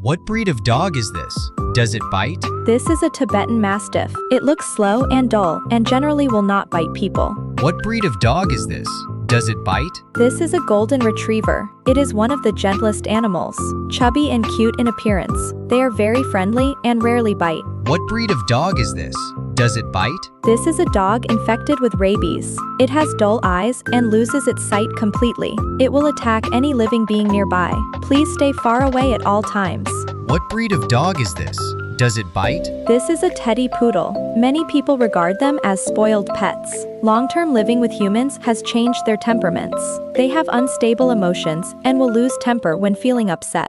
What breed of dog is this? Does it bite? This is a Tibetan mastiff. It looks slow and dull and generally will not bite people. What breed of dog is this? Does it bite? This is a golden retriever. It is one of the gentlest animals. Chubby and cute in appearance. They are very friendly and rarely bite. What breed of dog is this? Does it bite? This is a dog infected with rabies. It has dull eyes and loses its sight completely. It will attack any living being nearby. Please stay far away at all times. What breed of dog is this? Does it bite? This is a teddy poodle. Many people regard them as spoiled pets. Long-term living with humans has changed their temperaments. They have unstable emotions and will lose temper when feeling upset.